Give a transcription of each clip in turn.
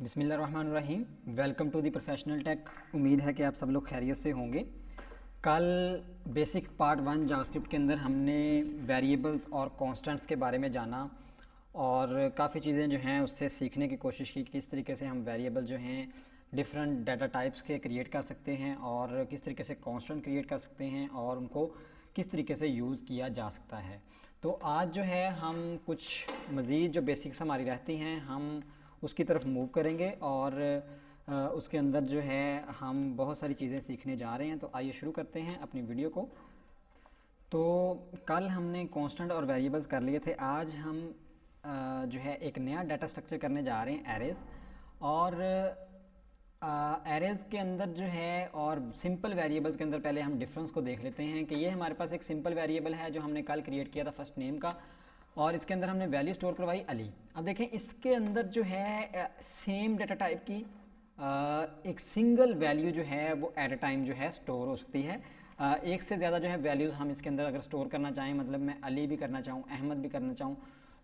बिस्मिल्लाहिर्रहमानिर्रहीम। Welcome to the professional tech. उम्मीद है कि आप सब लोग खैरियत से होंगे। कल बेसिक पार्ट 1 जावास्क्रिप्ट के अंदर हमने वेरिएबल्स और कॉन्स्टेंट्स के बारे में जाना और काफ़ी चीज़ें जो हैं उससे सीखने की कोशिश की, किस तरीके से हम वेरिएबल जो हैं डिफरेंट डाटा टाइप्स के क्रिएट कर सकते हैं और किस तरीके से कांस्टेंट क्रिएट कर सकते हैं और उनको किस तरीके से यूज़ किया जा सकता है। तो आज जो है हम कुछ मज़ीद जो बेसिक्स हमारी रहती हैं हम उसकी तरफ मूव करेंगे और उसके अंदर जो है हम बहुत सारी चीज़ें सीखने जा रहे हैं। तो आइए शुरू करते हैं अपनी वीडियो को। तो कल हमने कांस्टेंट और वेरिएबल्स कर लिए थे। आज हम जो है एक नया डाटा स्ट्रक्चर करने जा रहे हैं, एरेज़। और एरेज़ के अंदर जो है और सिंपल वेरिएबल्स के अंदर पहले हम डिफरेंस को देख लेते हैं कि ये हमारे पास एक सिंपल वेरिएबल है जो हमने कल क्रिएट किया था फर्स्ट नेम का, और इसके अंदर हमने वैल्यू स्टोर करवाई अली। अब देखें इसके अंदर जो है सेम डाटा टाइप की एक सिंगल वैल्यू जो है वो एट अ टाइम जो है स्टोर हो सकती है। एक से ज़्यादा जो है वैल्यूज़ हम इसके अंदर अगर स्टोर करना चाहें, मतलब मैं अली भी करना चाहूँ, अहमद भी करना चाहूँ,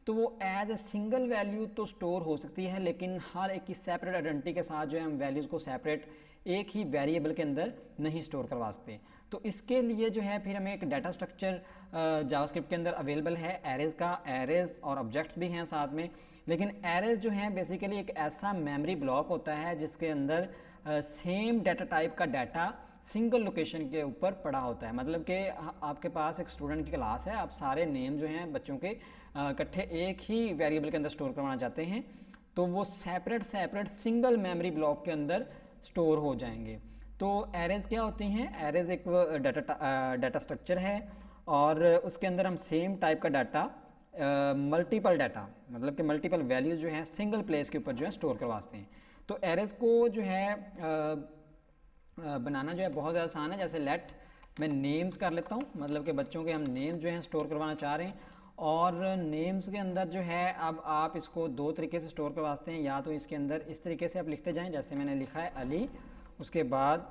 तो वो एज ए सिंगल वैल्यू तो स्टोर हो सकती है, लेकिन हर एक की सेपरेट आइडेंटिटी के साथ जो है हम वैल्यूज़ को सेपरेट एक ही वेरिएबल के अंदर नहीं स्टोर करवा सकते। तो इसके लिए जो है फिर हमें एक डाटा स्ट्रक्चर जावास्क्रिप्ट के अंदर अवेलेबल है एरेज़ का। एरेज़ और ऑब्जेक्ट्स भी हैं साथ में, लेकिन एरेज़ जो है बेसिकली एक ऐसा मेमोरी ब्लॉक होता है जिसके अंदर सेम डाटा टाइप का डाटा सिंगल लोकेशन के ऊपर पड़ा होता है। मतलब कि आपके पास एक स्टूडेंट की क्लास है, आप सारे नेम जो हैं बच्चों के इकट्ठे एक ही वेरिएबल के अंदर स्टोर करवाना चाहते हैं, तो वो separate separate single memory block के अंदर स्टोर हो जाएंगे। तो एरेज़ क्या होती हैं? एरेज़ एक डाटा स्ट्रक्चर है और उसके अंदर हम सेम टाइप का डाटा मल्टीपल डाटा, मतलब कि मल्टीपल वैल्यूज़ जो हैं सिंगल प्लेस के ऊपर जो है स्टोर करवाते हैं। तो एरेज़ को जो है बनाना जो है बहुत ज़्यादा आसान है। जैसे लेट मैं नेम्स कर लेता हूँ, मतलब कि बच्चों के हम नेम जो हैं स्टोर करवाना चाह रहे हैं, और नेम्स के अंदर जो है अब आप इसको दो तरीके से स्टोर करवाते हैं। या तो इसके अंदर इस तरीके से आप लिखते जाएं, जैसे मैंने लिखा है अली, उसके बाद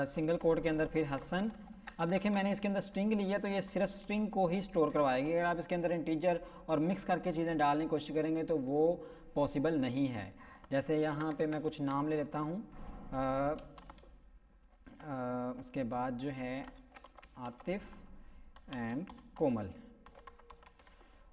सिंगल कोड के अंदर फिर हसन। अब देखिए मैंने इसके अंदर स्ट्रिंग ली है, तो ये सिर्फ स्ट्रिंग को ही स्टोर करवाएगी। अगर आप इसके अंदर इंटीजर और मिक्स करके चीज़ें डालने की कोशिश करेंगे तो वो पॉसिबल नहीं है। जैसे यहाँ पे मैं कुछ नाम ले लेता हूँ, उसके बाद जो है आतिफ एंड कोमल,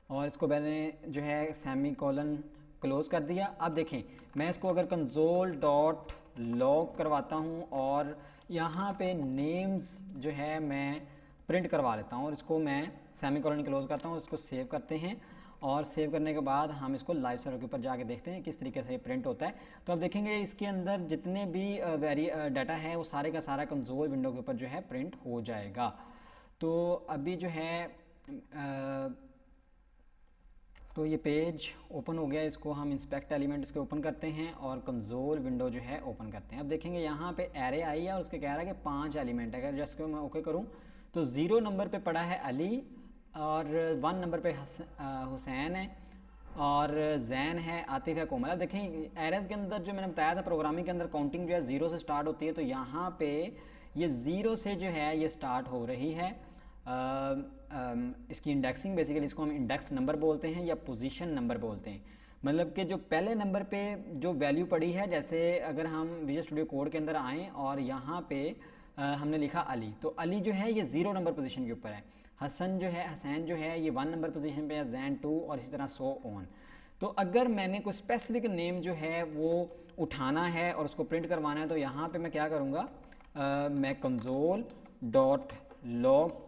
और इसको मैंने जो है सेमी कॉलन क्लोज कर दिया। अब देखें मैं इसको अगर कंसोल डॉट लॉग करवाता हूँ और यहाँ पे नेम्स जो है मैं प्रिंट करवा लेता हूँ और इसको मैं सेमी कॉलन क्लोज करता हूँ, इसको सेव करते हैं। और सेव करने के बाद हम इसको लाइव सर्वर के ऊपर जाके देखते हैं किस तरीके से ये प्रिंट होता है। तो अब देखेंगे इसके अंदर जितने भी डाटा है वो सारे का सारा कंसोल विंडो के ऊपर जो है प्रिंट हो जाएगा। तो अभी जो है तो ये पेज ओपन हो गया, इसको हम इंस्पेक्ट एलिमेंट इसके ओपन करते हैं और कंसोल विंडो जो है ओपन करते हैं। अब देखेंगे यहाँ पे एरे आई है और उसके कह रहा है कि 5 एलिमेंट है। अगर जिसको मैं ओके करूँ तो 0 नंबर पे पड़ा है अली, और 1 नंबर पे हुसैन है, और जैन है, आतिफ है, कोमल। अब देखें एरेज़ के अंदर जो मैंने बताया था प्रोग्रामिंग के अंदर काउंटिंग जो है 0 से स्टार्ट होती है, तो यहाँ पे ये 0 से जो है ये स्टार्ट हो रही है। इसकी इंडेक्सिंग बेसिकली इसको हम इंडेक्स नंबर बोलते हैं या पोजीशन नंबर बोलते हैं। मतलब कि जो पहले नंबर पे जो वैल्यू पड़ी है, जैसे अगर हम विजुअल स्टूडियो कोड के अंदर आएँ और यहाँ पे हमने लिखा अली, तो अली जो है ये 0 नंबर पोजीशन के ऊपर है। हसन जो है, हसैन जो है ये 1 नंबर पोजीशन पे है, जैन 2, और इसी तरह सो ऑन। तो अगर मैंने कोई स्पेसिफिक नेम जो है वो उठाना है और उसको प्रिंट करवाना है, तो यहाँ पे मैं क्या करूँगा, मैं कंसोल डॉट लॉग,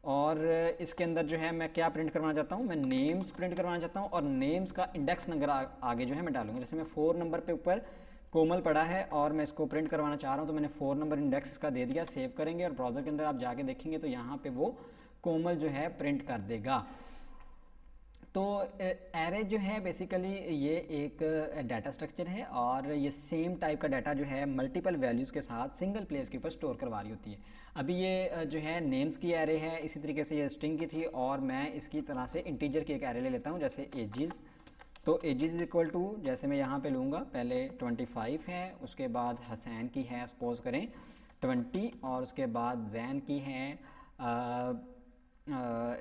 और इसके अंदर जो है मैं क्या प्रिंट करवाना चाहता हूँ, मैं नेम्स प्रिंट करवाना चाहता हूँ, और नेम्स का इंडेक्स नंबर आगे जो है मैं डालूंगा। जैसे मैं 4 नंबर पे ऊपर कोमल पड़ा है और मैं इसको प्रिंट करवाना चाह रहा हूँ, तो मैंने 4 नंबर इंडेक्स इसका दे दिया। सेव करेंगे और ब्राउज़र के अंदर आप जाके देखेंगे तो यहाँ पे वो कोमल जो है प्रिंट कर देगा। तो एरे जो है बेसिकली ये एक डाटा स्ट्रक्चर है और ये सेम टाइप का डाटा जो है मल्टीपल वैल्यूज़ के साथ सिंगल प्लेस के ऊपर स्टोर करवा रही होती है। अभी ये जो है नेम्स की एरे है, इसी तरीके से ये स्ट्रिंग की थी, और मैं इसकी तरह से इंटीजर की एक एरे ले लेता हूँ, जैसे एजिज़। तो एजिज़ इज इक्वल टू, जैसे मैं यहाँ पे लूँगा, पहले 25 है, उसके बाद हसैन की है सपोज करें 20, और उसके बाद जैन की है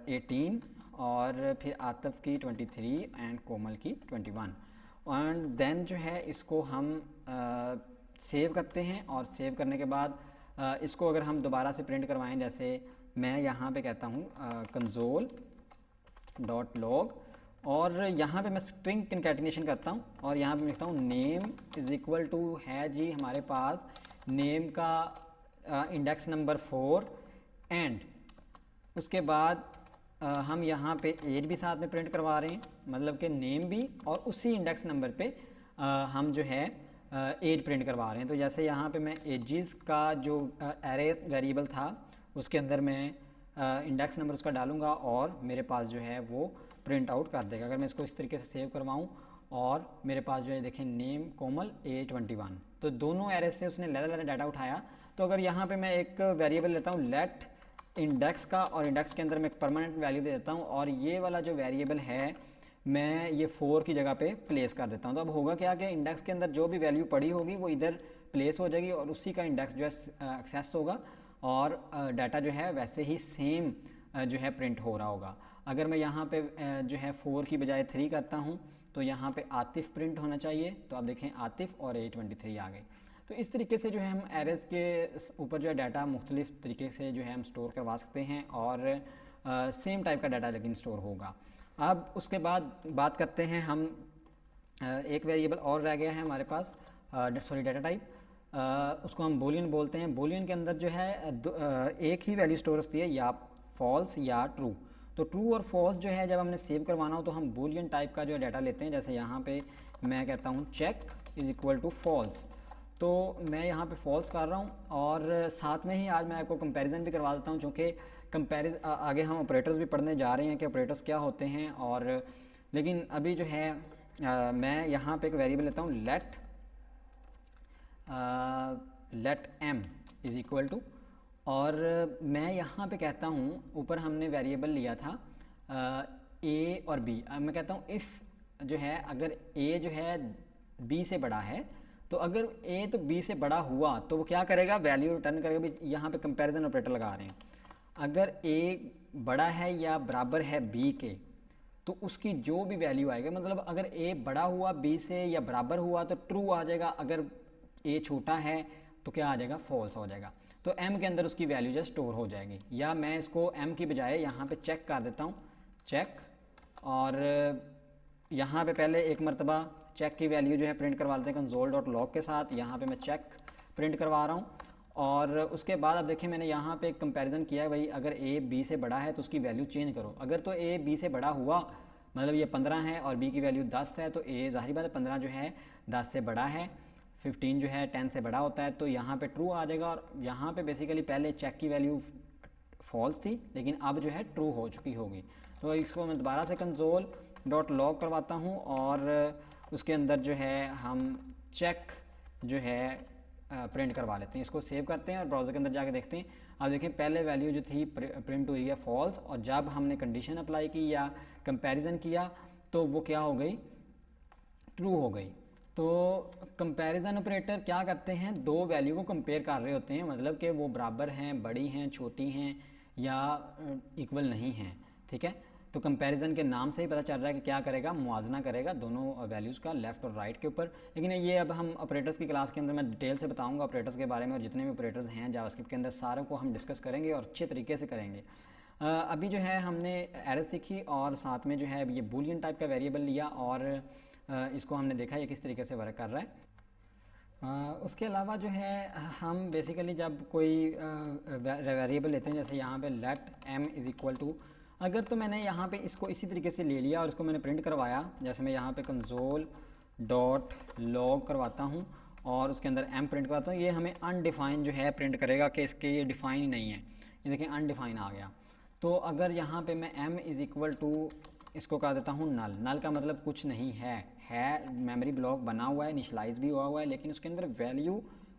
18, और फिर आतफ की 23 एंड कोमल की 21। एंड देन जो है इसको हम सेव करते हैं, और सेव करने के बाद इसको अगर हम दोबारा से प्रिंट करवाएं, जैसे मैं यहाँ पे कहता हूँ कंसोल डॉट लॉग, और यहाँ पे मैं स्ट्रिंग कंकैटिनेशन करता हूँ और यहाँ पे लिखता हूँ नेम इज़ इक्वल टू है जी हमारे पास नेम का इंडेक्स नंबर 4, एंड उसके बाद हम यहाँ पे एज भी साथ में प्रिंट करवा रहे हैं, मतलब कि नेम भी और उसी इंडेक्स नंबर पे हम जो है एज प्रिंट करवा रहे हैं। तो जैसे यहाँ पे मैं एजिस का जो एरे वेरिएबल था उसके अंदर मैं इंडेक्स नंबर उसका डालूंगा और मेरे पास जो है वो प्रिंट आउट कर देगा। अगर मैं इसको इस तरीके से सेव करवाऊँ और मेरे पास जो है देखें नेम कोमल A21, तो दोनों एरे से उसने लैला डाटा उठाया। तो अगर यहाँ पे मैं एक वेरिएबल लेता हूँ लेट इंडेक्स का, और इंडेक्स के अंदर मैं एक परमानेंट वैल्यू दे देता हूँ, और ये वाला जो वेरिएबल है मैं ये 4 की जगह पे प्लेस कर देता हूँ। तो अब होगा क्या कि इंडेक्स के अंदर जो भी वैल्यू पड़ी होगी वो इधर प्लेस हो जाएगी और उसी का इंडेक्स जो है एक्सेस होगा, और डाटा जो है वैसे ही सेम जो है प्रिंट हो रहा होगा। अगर मैं यहाँ पे जो है 4 की बजाय 3 करता हूँ तो यहाँ पे आतिफ प्रिंट होना चाहिए, तो आप देखें आतिफ और A23 आ गए। तो इस तरीके से जो है हम एरेज के ऊपर जो है डाटा मुख्तलिफ तरीके से जो है हम स्टोर करवा सकते हैं, और सेम टाइप का डाटा लेकिन स्टोर होगा। अब उसके बाद बात करते हैं हम एक वेरिएबल और रह गया है हमारे पास, सॉरी डाटा टाइप, उसको हम बूलियन बोलते हैं। बूलियन के अंदर जो है एक ही वैल्यू स्टोर होती है, या फॉल्स या ट्रू। तो ट्रू और फॉल्स जो है जब हमने सेव करवाना हो तो हम बूलियन टाइप का जो डाटा लेते हैं। जैसे यहाँ पे मैं कहता हूँ check is equal to false, तो मैं यहाँ पे फॉल्स कर रहा हूँ, और साथ में ही आज मैं आपको कंपैरिजन भी करवा देता हूँ, क्योंकि आगे हम ऑपरेटर्स भी पढ़ने जा रहे हैं कि ऑपरेटर्स क्या होते हैं। और लेकिन अभी जो है मैं यहाँ पे एक वेरिएबल लेता हूँ let m is equal to, और मैं यहाँ पे कहता हूँ ऊपर हमने वेरिएबल लिया था ए और बी। मैं कहता हूँ इफ़ जो है अगर ए जो है बी से बड़ा है, तो अगर ए तो बी से बड़ा हुआ तो वो क्या करेगा, वैल्यू रिटर्न करेगा। भी यहाँ पे कंपैरिजन ऑपरेटर लगा रहे हैं, अगर ए बड़ा है या बराबर है बी के तो उसकी जो भी वैल्यू आएगा, मतलब अगर ए बड़ा हुआ बी से या बराबर हुआ तो ट्रू आ जाएगा, अगर ए छोटा है तो क्या आ जाएगा, फॉल्स हो जाएगा। तो एम के अंदर उसकी वैल्यू जो स्टोर हो जाएगी। या मैं इसको एम की बजाय यहाँ पे चेक कर देता हूँ, चेक, और यहाँ पे पहले एक मरतबा चेक की वैल्यू जो है प्रिंट करवा लेते हैं कंसोल डॉट लॉग के साथ। यहाँ पे मैं चेक प्रिंट करवा रहा हूँ, और उसके बाद अब देखिए मैंने यहाँ पे एक कंपैरिजन किया है, भाई अगर ए बी से बड़ा है तो उसकी वैल्यू चेंज करो। अगर तो ए बी से बड़ा हुआ, मतलब ये 15 है और बी की वैल्यू 10 है, तो ए ज़ाहिर बात है 15 जो है 10 से बड़ा है, 15 जो है 10 से बड़ा होता है, तो यहाँ पे ट्रू आ जाएगा। और यहाँ पे बेसिकली पहले चेक की वैल्यू फॉल्स थी लेकिन अब जो है ट्रू हो चुकी होगी। तो इसको मैं दोबारा से कंसोल डॉट लॉग करवाता हूँ, और उसके अंदर जो है हम चेक जो है प्रिंट करवा लेते हैं। इसको सेव करते हैं और ब्राउज़र के अंदर जाके देखते हैं। अब देखें पहले वैल्यू जो थी प्रिंट हुई है फॉल्स, और जब हमने कंडीशन अप्लाई की या कंपैरिजन किया तो वो क्या हो गई, ट्रू हो गई। तो कंपैरिजन ऑपरेटर क्या करते हैं, दो वैल्यू को कंपेयर कर रहे होते हैं, मतलब कि वो बराबर हैं, बड़ी हैं, छोटी हैं या इक्वल नहीं हैं, ठीक है। तो कंपैरिजन के नाम से ही पता चल रहा है कि क्या करेगा, मुआवजना करेगा दोनों वैल्यूज़ का, लेफ़्ट और राइट के ऊपर। लेकिन ये अब हम ऑपरेटर्स की क्लास के अंदर मैं डिटेल से बताऊंगा ऑपरेटर्स के बारे में, और जितने भी ऑपरेटर्स हैं जावास्क्रिप्ट के अंदर सारों को हम डिस्कस करेंगे और अच्छे तरीके से करेंगे। अभी जो है हमने एरर सीखी और साथ में जो है ये बूलियन टाइप का वेरिएबल लिया, और इसको हमने देखा ये किस तरीके से वर्क कर रहा है। उसके अलावा जो है हम बेसिकली जब कोई वेरिएबल लेते हैं, जैसे यहाँ पे let m is equal to, अगर तो मैंने यहाँ पे इसको इसी तरीके से ले लिया और इसको मैंने प्रिंट करवाया, जैसे मैं यहाँ पे कंसोल डॉट लॉग करवाता हूँ और उसके अंदर एम प्रिंट करवाता हूँ, ये हमें अनडिफाइन जो है प्रिंट करेगा कि इसके ये डिफ़ाइन ही नहीं है। ये देखें अनडिफाइन आ गया। तो अगर यहाँ पे मैं m इज़ इक्वल टू इसको कह देता हूँ नल, नल का मतलब कुछ नहीं है मेमोरी ब्लॉक बना हुआ है, इनिशियलाइज भी हुआ हुआ है, लेकिन उसके अंदर वैल्यू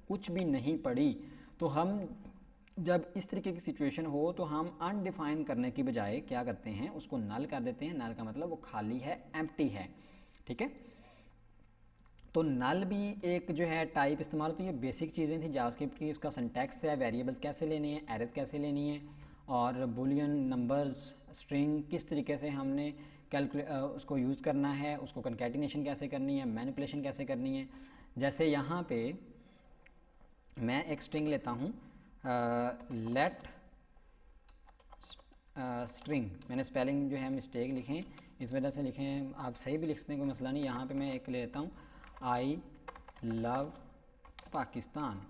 कुछ भी नहीं पड़ी। तो हम जब इस तरीके की सिचुएशन हो तो हम अनडिफाइन करने की बजाय क्या करते हैं, उसको नल कर देते हैं। नल का मतलब वो खाली है, एम्प्टी है, ठीक है। तो नल भी एक जो है टाइप इस्तेमाल होती है। बेसिक चीज़ें थी जावास्क्रिप्ट की, उसका सिंटैक्स है, वेरिएबल्स कैसे लेने हैं, एरेज कैसे लेनी है, और बूलियन नंबर्स स्ट्रिंग किस तरीके से हमने उसको यूज़ करना है, उसको कंकैटिनेशन कैसे करनी है, मैनिपुलेशन कैसे करनी है। जैसे यहाँ पे मैं एक स्ट्रिंग लेता हूँ, लेट स्ट्रिंग, मैंने स्पेलिंग जो है मिस्टेक लिखें, इस वजह से लिखें, आप सही भी लिख सकते हैं, कोई मसला नहीं। यहाँ पे मैं एक ले लेता हूँ, आई लव पाकिस्तान।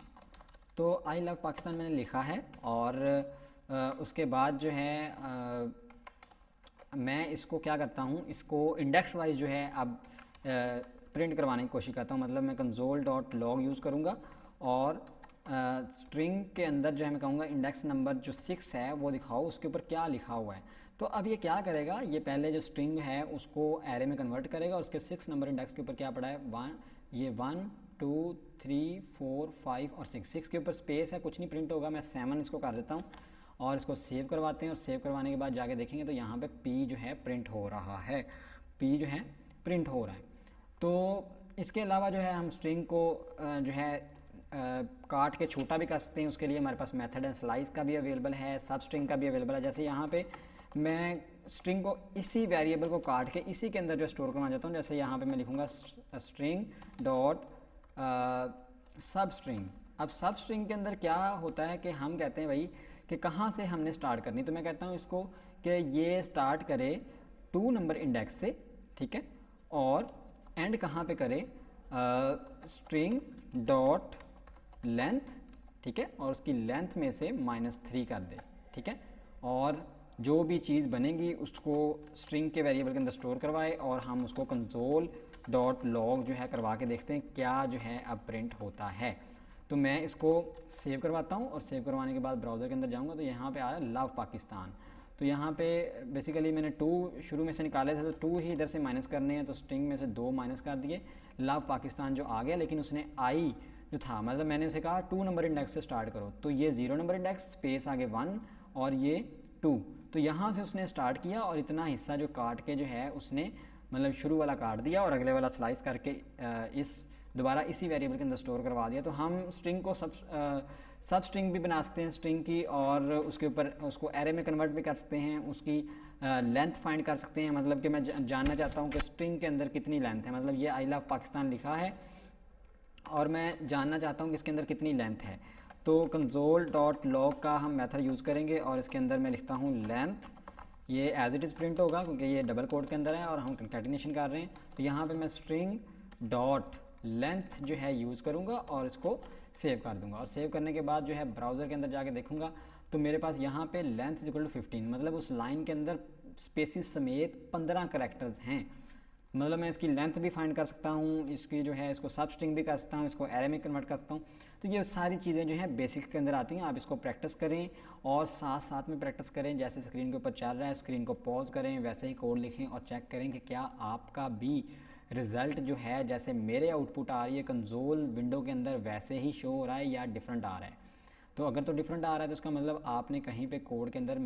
तो आई लव पाकिस्तान मैंने लिखा है और उसके बाद जो है मैं इसको क्या करता हूँ, इसको इंडेक्स वाइज जो है अब प्रिंट करवाने की कोशिश करता हूँ। मतलब मैं console.log यूज़ करूँगा और स्ट्रिंग के अंदर जो है मैं कहूँगा इंडेक्स नंबर जो 6 है वो दिखाओ, उसके ऊपर क्या लिखा हुआ है। तो अब ये क्या करेगा, ये पहले जो स्ट्रिंग है उसको एरे में कन्वर्ट करेगा और उसके 6 नंबर इंडेक्स के ऊपर क्या पड़ा है, 1 2 3 4 5 और 6 के ऊपर स्पेस है, कुछ नहीं प्रिंट होगा। मैं 7 इसको कर देता हूँ और इसको सेव करवाते हैं और सेव करवाने के बाद जाके देखेंगे तो यहाँ पे P जो है प्रिंट हो रहा है, P जो है प्रिंट हो रहा है। तो इसके अलावा जो है हम स्ट्रिंग को जो है काट के छोटा भी कर सकते हैं। उसके लिए हमारे पास मेथड एंड स्लाइस का भी अवेलेबल है, सब स्ट्रिंग का भी अवेलेबल है। जैसे यहाँ पे मैं स्ट्रिंग को इसी वेरिएबल को काट के इसी के अंदर जो स्टोर करना चाहता हूँ, जैसे यहाँ पे मैं लिखूँगा स्ट्रिंग डॉट सब स्ट्रिंग। अब सब स्ट्रिंग के अंदर क्या होता है कि हम कहते हैं भाई कि कहाँ से हमने स्टार्ट करनी, तो मैं कहता हूँ इसको कि ये स्टार्ट करे 2 नंबर इंडेक्स से, ठीक है, और एंड कहाँ पे करे, स्ट्रिंग डॉट लेंथ, ठीक है, और उसकी लेंथ में से -3 कर दे, ठीक है, और जो भी चीज़ बनेगी उसको स्ट्रिंग के वेरिएबल के अंदर स्टोर करवाए और हम उसको console.log जो है करवा के देखते हैं क्या जो है अब प्रिंट होता है। तो मैं इसको सेव करवाता हूँ और सेव करवाने के बाद ब्राउज़र के अंदर जाऊँगा तो यहाँ पे आ रहा है लव पाकिस्तान। तो यहाँ पे बेसिकली मैंने 2 शुरू में से निकाले थे, तो 2 ही इधर से माइनस करने हैं, तो स्ट्रिंग में से 2 माइनस कर दिए, लव पाकिस्तान जो आ गया। लेकिन उसने आई जो था, मतलब मैंने उसे कहा 2 नंबर इंडेक्स से स्टार्ट करो, तो ये 0 नंबर इंडेक्स स्पेस आगे 1 और ये 2, तो यहाँ से उसने स्टार्ट किया और इतना हिस्सा जो काट के जो है उसने मतलब शुरू वाला काट दिया और अगले वाला स्लाइस करके इस दोबारा इसी वेरिएबल के अंदर स्टोर करवा दिया। तो हम स्ट्रिंग को सब स्ट्रिंग भी बना सकते हैं स्ट्रिंग की, और उसके ऊपर उसको एरे में कन्वर्ट भी कर सकते हैं, उसकी लेंथ फाइंड कर सकते हैं। मतलब कि मैं जानना चाहता हूँ कि स्ट्रिंग के अंदर कितनी लेंथ है, मतलब ये आई लव पाकिस्तान लिखा है और मैं जानना चाहता हूँ कि इसके अंदर कितनी लेंथ है। तो console.log का हम मेथड यूज़ करेंगे और इसके अंदर मैं लिखता हूँ लेंथ, ये एज इट इज़ प्रिंट होगा क्योंकि ये डबल कोड के अंदर है और हम कंकैटिनेशन कर रहे हैं। तो यहाँ पे मैं स्ट्रिंग डॉट लेंथ जो है यूज़ करूँगा और इसको सेव कर दूँगा, और सेव करने के बाद जो है ब्राउज़र के अंदर जाके देखूँगा तो मेरे पास यहाँ पे लेंथ इक्वल टू 15, मतलब उस लाइन के अंदर स्पेसिस समेत 15 करैक्टर्स हैं। मतलब मैं इसकी लेंथ भी फाइंड कर सकता हूँ, इसकी जो है इसको सब स्ट्रिंग भी कर सकता हूँ, इसको एरे में कन्वर्ट कर सकता हूँ। तो ये सारी चीज़ें जो हैं बेसिक के अंदर आती हैं। आप इसको प्रैक्टिस करें और साथ साथ में प्रैक्टिस करें, जैसे स्क्रीन के ऊपर चल रहा है स्क्रीन को पॉज करें, वैसे ही कोड लिखें और चेक करें कि क्या आपका भी रिज़ल्ट जो है जैसे मेरे आउटपुट आ रही है कंसोल विंडो के अंदर वैसे ही शो हो रहा है या डिफरेंट आ रहा है। तो अगर तो डिफरेंट आ रहा है तो इसका मतलब आपने कहीं पे कोड के अंदर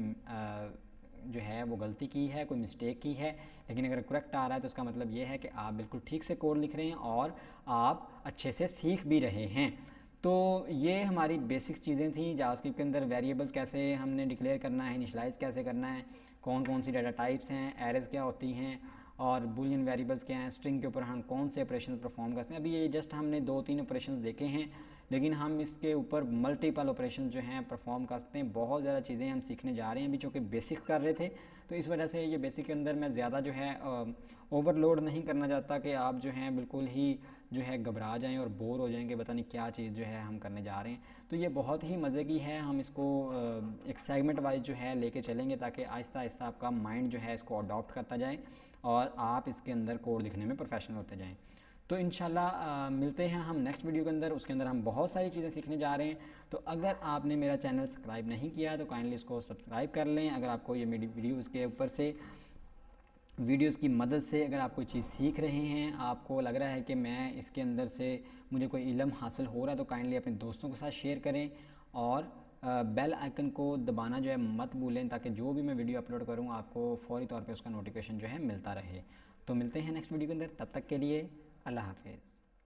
जो है वो गलती की है, कोई मिस्टेक की है। लेकिन अगर करेक्ट आ रहा है तो इसका मतलब ये है कि आप बिल्कुल ठीक से कोड लिख रहे हैं और आप अच्छे से सीख भी रहे हैं। तो ये हमारी बेसिक चीज़ें थी जावास्क्रिप्ट के अंदर। वेरिएबल्स कैसे हमने डिक्लेयर करना है, इनिशियलाइज़ कैसे करना है, कौन कौन सी डाटा टाइप्स हैं, एरेज क्या होती हैं और बूलियन वेरिएबल्स क्या हैं, स्ट्रिंग के ऊपर हम कौन से ऑपरेशन परफॉर्म करते हैं। अभी ये जस्ट हमने 2-3 ऑपरेशन देखे हैं, लेकिन हम इसके ऊपर मल्टीपल ऑपरेशन जो हैं परफॉर्म कर सकते हैं। बहुत ज़्यादा चीज़ें हम सीखने जा रहे हैं अभी, चूँकि बेसिक कर रहे थे तो इस वजह से ये बेसिक के अंदर मैं ज़्यादा जो है ओवरलोड नहीं करना चाहता कि आप जो हैं बिल्कुल ही जो है घबरा जाएं और बोर हो जाएं कि पता नहीं क्या चीज़ जो है हम करने जा रहे हैं। तो ये बहुत ही मज़े की है, हम इसको एक सेगमेंट वाइज जो है लेके चलेंगे ताकि आहिस्ता आहिस्ता आपका माइंड जो है इसको अडॉप्ट करता जाए और आप इसके अंदर कोड लिखने में प्रोफेशनल होते जाएँ। तो इंशाल्लाह मिलते हैं हम नेक्स्ट वीडियो के अंदर, उसके अंदर हम बहुत सारी चीज़ें सीखने जा रहे हैं। तो अगर आपने मेरा चैनल सब्सक्राइब नहीं किया तो काइंडली इसको सब्सक्राइब कर लें। अगर आपको ये मेरी वीडियोज़ के ऊपर से वीडियोज़ की मदद से अगर आप कोई चीज़ सीख रहे हैं, आपको लग रहा है कि मैं इसके अंदर से मुझे कोई इल्म हासिल हो रहा है, तो काइंडली अपने दोस्तों के साथ शेयर करें और बेल आइकन को दबाना जो है मत भूलें, ताकि जो भी मैं वीडियो अपलोड करूँ आपको फ़ौरी तौर पे उसका नोटिफिकेशन जो है मिलता रहे। तो मिलते हैं नेक्स्ट वीडियो के अंदर, तब तक के लिए अल्लाह हाफिज़।